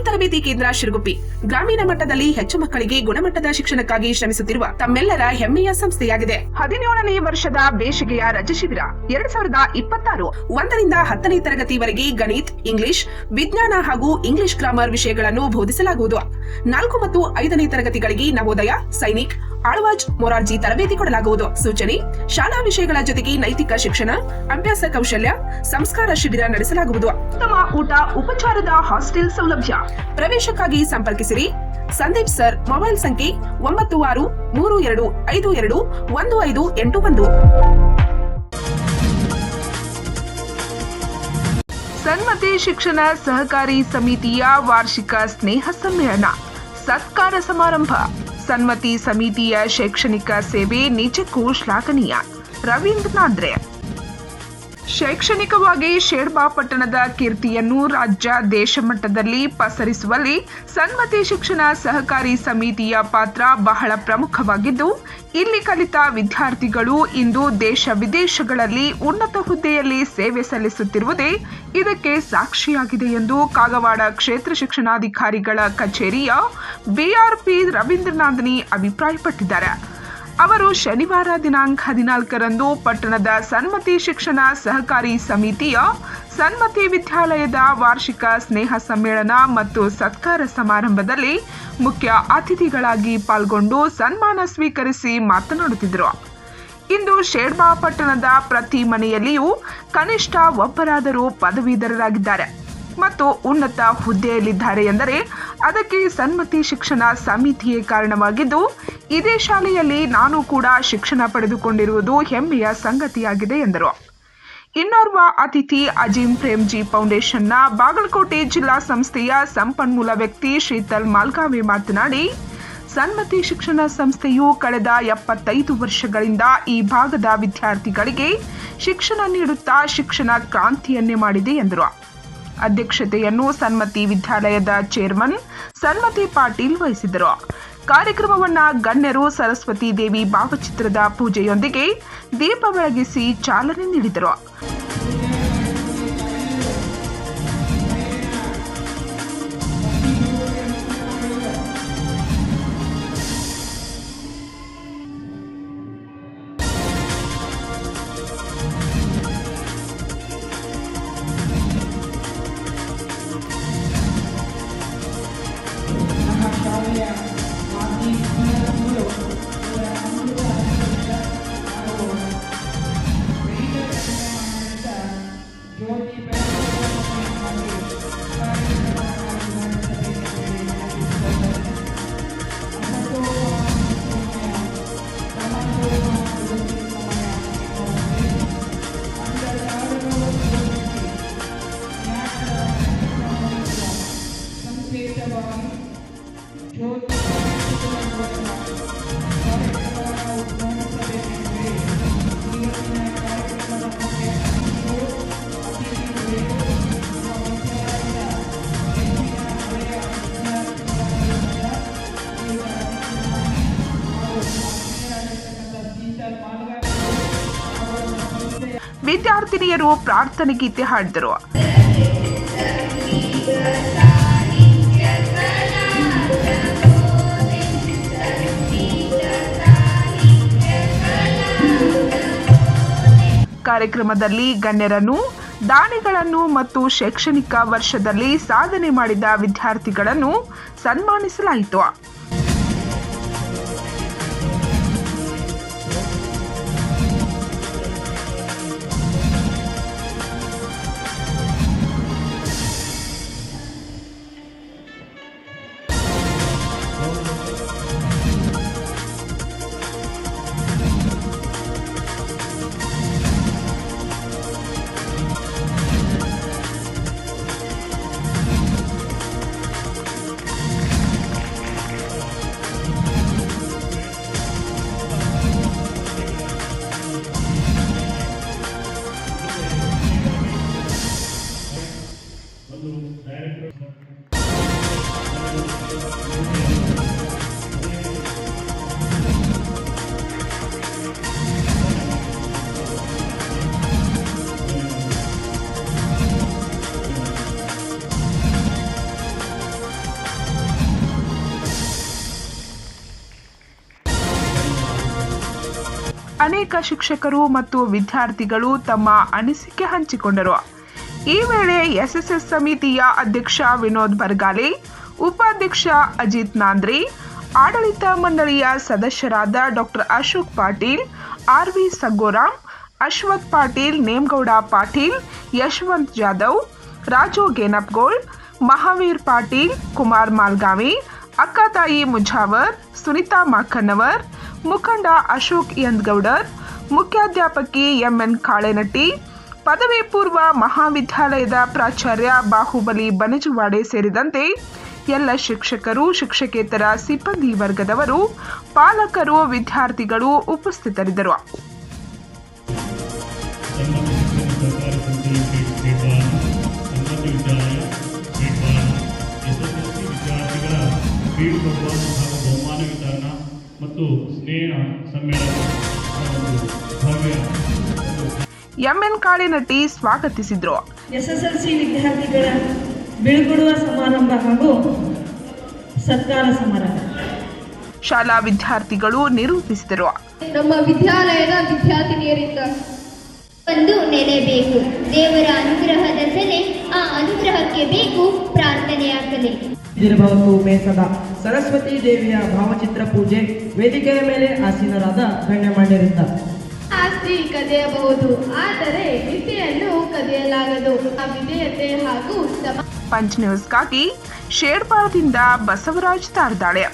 ತರಬೇತಿ ಕೇಂದ್ರ ಶಿರಗುಪ್ಪಿ ಗ್ರಾಮೀಣ ಮಟ್ಟದಲ್ಲಿ ಹೆಚ್ಚು ಮಕ್ಕಳಿಗೆ ಗುಣಮಟ್ಟದ ಶಿಕ್ಷಣಕ್ಕಾಗಿ ಶ್ರಮಿಸುತ್ತಿರುವ ತಮ್ಮೆಲ್ಲರ ಹೆಮ್ಮೆಯ ಸಂಸ್ಥೆಯಾಗಿದೆ. 17ನೇ ವರ್ಷದ ಬೇಸಿಗೆಯ ರಜೆ ಶಿಬಿರ 2026 1ರಿಂದ 10ನೇ ತರಗತಿವರೆಗೆ ಗಣಿತ, ಇಂಗ್ಲಿಷ್, ವಿಜ್ಞಾನ ಹಾಗೂ ಇಂಗ್ಲಿಷ್ ಗ್ರಾಮರ್ ವಿಷಯಗಳನ್ನು ಬೋಧಿಸಲಾಗುವುದು. 4 ಮತ್ತು 5ನೇ ತರಗತಿಗಳಿಗೆ ನವೋದಯ, ಸೈನಿಕ್, ಆಳ್ವಾಜ್, ಮೊರಾರ್ಜಿ ತರಬೇತಿ ಕೊಡಲಾಗುವುದು. ಸೂಚನೆ: ಶಾಲಾ ವಿಷಯಗಳ ಜೊತೆಗೆ ನೈತಿಕ ಶಿಕ್ಷಣ, ಅಭ್ಯಾಸ ಕೌಶಲ್ಯ, ಸಂಸ್ಕಾರ ಶಿಬಿರ ನಡೆಸಲಾಗುವುದು. ಉತ್ತಮ ಊಟ, ಉಪಚಾರದ ಹಾಸ್ಟೆಲ್ ಸೌಲಭ್ಯ. ಪ್ರವೇಶಕ್ಕಾಗಿ ಸಂಪರ್ಕಿಸಿರಿ. ಸಂದೀಪ್ ಸರ್. ಮೊಬೈಲ್ ಸಂಖ್ಯೆ 9632521581. ಸನ್ಮತಿ ಶಿಕ್ಷಣ ಸಹಕಾರಿ ಸಮಿತಿಯ ವಾರ್ಷಿಕ ಸ್ನೇಹ ಸಮ್ಮೇಳನ, ಸತ್ಕಾರ ಸಮಾರಂಭ. ಸನ್ಮತಿ ಸಮಿತಿಯ ಶೈಕ್ಷಣಿಕ ಸೇವೆ ನಿಜಕ್ಕೂ ಶ್ಲಾಘನೀಯ. ರವೀಂದ್ರ ನಾಂದ್ರೆ. ಶೈಕ್ಷಣಿಕವಾಗಿ ಶೇರ್ಬಾ ಪಟ್ಟಣದ ಕೀರ್ತಿಯನ್ನು ರಾಜ್ಯ ದೇಶ ಮಟ್ಟದಲ್ಲಿ ಪಸರಿಸುವಲ್ಲಿ ಸನ್ಮತಿ ಶಿಕ್ಷಣ ಸಹಕಾರಿ ಸಮಿತಿಯ ಪಾತ್ರ ಬಹಳ ಪ್ರಮುಖವಾಗಿದ್ದು, ಇಲ್ಲಿ ಕಲಿತ ವಿದ್ಯಾರ್ಥಿಗಳು ಇಂದು ದೇಶ ವಿದೇಶಗಳಲ್ಲಿ ಉನ್ನತ ಹುದ್ದೆಯಲ್ಲಿ ಸೇವೆ ಸಲ್ಲಿಸುತ್ತಿರುವುದೇ ಇದಕ್ಕೆ ಸಾಕ್ಷಿಯಾಗಿದೆ ಎಂದು ಕಾಗವಾಡ ಕ್ಷೇತ್ರ ಶಿಕ್ಷಣಾಧಿಕಾರಿಗಳ ಕಚೇರಿಯ ಬಿಆರ್ಪಿ ರವೀಂದ್ರನಾಥನಿ ಅಭಿಪ್ರಾಯಪಟ್ಟಿದ್ದಾರೆ. ಅವರು ಶನಿವಾರ ದಿನಾಂಕ 14ರಂದು ಪಟ್ಟಣದ ಸನ್ಮತಿ ಶಿಕ್ಷಣ ಸಹಕಾರಿ ಸಮಿತಿಯ ಸನ್ಮತಿ ವಿದ್ಯಾಲಯದ ವಾರ್ಷಿಕ ಸ್ನೇಹ ಸಮ್ಮೇಳನ ಮತ್ತು ಸತ್ಕಾರ ಸಮಾರಂಭದಲ್ಲಿ ಮುಖ್ಯ ಅತಿಥಿಗಳಾಗಿ ಪಾಲ್ಗೊಂಡು ಸನ್ಮಾನ ಸ್ವೀಕರಿಸಿ ಮಾತನಾಡುತ್ತಿದ್ದರು. ಇಂದು ಶೇರ್ಬಾ ಪಟ್ಟಣದ ಪ್ರತಿ ಮನೆಯಲ್ಲಿಯೂ ಕನಿಷ್ಠ ಒಬ್ಬರಾದರೂ ಪದವೀಧರರಾಗಿದ್ದಾರೆ ಮತ್ತು ಉನ್ನತ ಹುದ್ದೆಯಲ್ಲಿದ್ದಾರೆ ಎಂದರೆ ಅದಕ್ಕೆ ಸನ್ಮತಿ ಶಿಕ್ಷಣ ಸಮಿತಿಯೇ ಕಾರಣವಾಗಿದ್ದು, ಇದೇ ಶಾಲೆಯಲ್ಲಿ ನಾನು ಕೂಡ ಶಿಕ್ಷಣ ಪಡೆದುಕೊಂಡಿರುವುದು ಹೆಮ್ಮೆಯ ಸಂಗತಿಯಾಗಿದೆ ಎಂದರು. ಇನ್ನೋರ್ವ ಅತಿಥಿ ಅಜೀಂ ಪ್ರೇಮ್ಜಿ ಫೌಂಡೇಶನ್ನ ಬಾಗಲಕೋಟೆ ಜಿಲ್ಲಾ ಸಂಸ್ಥೆಯ ಸಂಪನ್ಮೂಲ ವ್ಯಕ್ತಿ ಶೀತಲ್ ಮಾಲ್ಗಾವೆ ಮಾತನಾಡಿ, ಸನ್ಮತಿ ಶಿಕ್ಷಣ ಸಂಸ್ಥೆಯು ಕಳೆದ 75 ವರ್ಷಗಳಿಂದ ಈ ಭಾಗದ ವಿದ್ಯಾರ್ಥಿಗಳಿಗೆ ಶಿಕ್ಷಣ ನೀಡುತ್ತಾ ಶಿಕ್ಷಣ ಕ್ರಾಂತಿಯನ್ನೇ ಮಾಡಿದೆ ಎಂದರು. ಅಧ್ಯಕ್ಷತೆಯನ್ನು ಸನ್ಮತಿ ವಿದ್ಯಾಲಯದ ಚೇರ್ಮನ್ ಸನ್ಮತಿ ಪಾಟೀಲ್ ವಹಿಸಿದರು. ಕಾರ್ಯಕ್ರಮವನ್ನು ಗಣ್ಯರು ಸರಸ್ವತಿ ದೇವಿ ಭಾವಚಿತ್ರದ ಪೂಜೆಯೊಂದಿಗೆ ದೀಪ ಬೆಳಗಿಸಿ ಚಾಲನೆ ನೀಡಿದರು. ವಿದ್ಯಾರ್ಥಿನಿಯರು ಪ್ರಾರ್ಥನೆ ಗೀತೆ ಹಾಡಿದರು. ಕಾರ್ಯಕ್ರಮದಲ್ಲಿ ಗಣ್ಯರನ್ನು, ದಾನಿಗಳನ್ನು ಮತ್ತು ಶೈಕ್ಷಣಿಕ ವರ್ಷದಲ್ಲಿ ಸಾಧನೆ ಮಾಡಿದ ವಿದ್ಯಾರ್ಥಿಗಳನ್ನು ಸನ್ಮಾನಿಸಲಾಯಿತು. ಅನೇಕ ಶಿಕ್ಷಕರು ಮತ್ತು ವಿದ್ಯಾರ್ಥಿಗಳು ತಮ್ಮ ಅನಿಸಿಕೆ ಹಂಚಿಕೊಂಡರು. ಈ ವೇಳೆ ಎಸ್ಎಸ್ಎಸ್ ಸಮಿತಿಯ ಅಧ್ಯಕ್ಷ ವಿನೋದ್ ಬರ್ಗಾಲೆ, ಉಪಾಧ್ಯಕ್ಷ ಅಜಿತ್ ನಾಂದ್ರಿ, ಆಡಳಿತ ಮಂಡಳಿಯ ಸದಸ್ಯರಾದ ಡಾಕ್ಟರ್ ಅಶೋಕ್ ಪಾಟೀಲ್, ಆರ್ವಿ ಸಗ್ಗೋರಾಮ್, ಅಶ್ವಥ್ ಪಾಟೀಲ್, ನೇಮಗೌಡ ಪಾಟೀಲ್, ಯಶವಂತ್ ಜಾಧವ್, ರಾಜು ಗೇನಪ್ಗೋಳ್, ಮಹಾವೀರ್ ಪಾಟೀಲ್, ಕುಮಾರ್ ಮಾಲ್ಗಾವಿ, ಅಕ್ಕತಾಯಿ ಮುಜಾವರ್, ಸುನಿತಾ ಮಾಖನ್ನವರ್, ಮುಖಂಡ ಅಶೋಕ್ ಯಂದಗೌಡರ್, ಮುಖ್ಯಾಧ್ಯಾಪಕಿ ಎಂಎನ್ ಕಾಳೆನಟ್ಟಿ, ಪದವಿ ಪೂರ್ವ ಮಹಾವಿದ್ಯಾಲಯದ ಪ್ರಾಚಾರ್ಯ ಬಾಹುಬಲಿ ಬನಜುವಾಡೆ ಸೇರಿದಂತೆ ಎಲ್ಲ ಶಿಕ್ಷಕರು, ಶಿಕ್ಷಕೇತರ ಸಿಬ್ಬಂದಿ ವರ್ಗದವರು, ಪಾಲಕರು, ವಿದ್ಯಾರ್ಥಿಗಳು ಉಪಸ್ಥಿತರಿದ್ದರು. ಬಹುಮಾನ ವಿತರಣ ಮತ್ತು ಸ್ನೇಹ ಸಮ್ಮೇಳನ ಎಂಎನ್ ಕಾಳೆನಟ್ಟಿ ಸ್ವಾಗತಿಸಿದ್ರು. ಎಸ್ಎಸ್ಎಲ್ಸಿ ವಿದ್ಯಾರ್ಥಿಗಳ ಬೀಳ್ಕೊಡುವ ಸಮಾರಂಭ ಹಾಗೂ ಸತ್ಕಾರ ಸಮಾರಂಭ ಶಾಲಾ ವಿದ್ಯಾರ್ಥಿಗಳು ನಿರೂಪಿಸಿದರು. ನಮ್ಮ ವಿದ್ಯಾಲಯದ ವಿದ್ಯಾರ್ಥಿನಿಯರಿಂದ ಒಂದು ನೆಲೆ ಬೇಕು, ದೇವರ ಅನುಗ್ರಹದ ಸೆಲೆ, ಆ ಅನುಗ್ರಹಕ್ಕೆ ಬೇಕು ಪ್ರಾರ್ಥನೆಯ ಕಲೆ. ಇದಿರಬಹುದು ಮೇಸದ ಸರಸ್ವತಿ ದೇವಿಯ ಭಾವಚಿತ್ರ ಪೂಜೆ, ವೇದಿಕೆಯ ಮೇಲೆ ಆಸೀನರಾದ ಗಣ್ಯಮಾನ್ಯರಿಂದ. ಆಸ್ತಿ ಕದಿಯಬಹುದು, ಆದರೆ ವಿದ್ಯೆಯನ್ನು ಕದಿಯಲಾಗದು. ಆ ವಿಧೇಯತೆ ಹಾಗೂ ಪಂಚ್ ನ್ಯೂಸ್ಗಾಗಿ ಶೇರ್ಪಾಳದಿಂದ ಬಸವರಾಜ್ ತಾರ್ದಾಳೆ.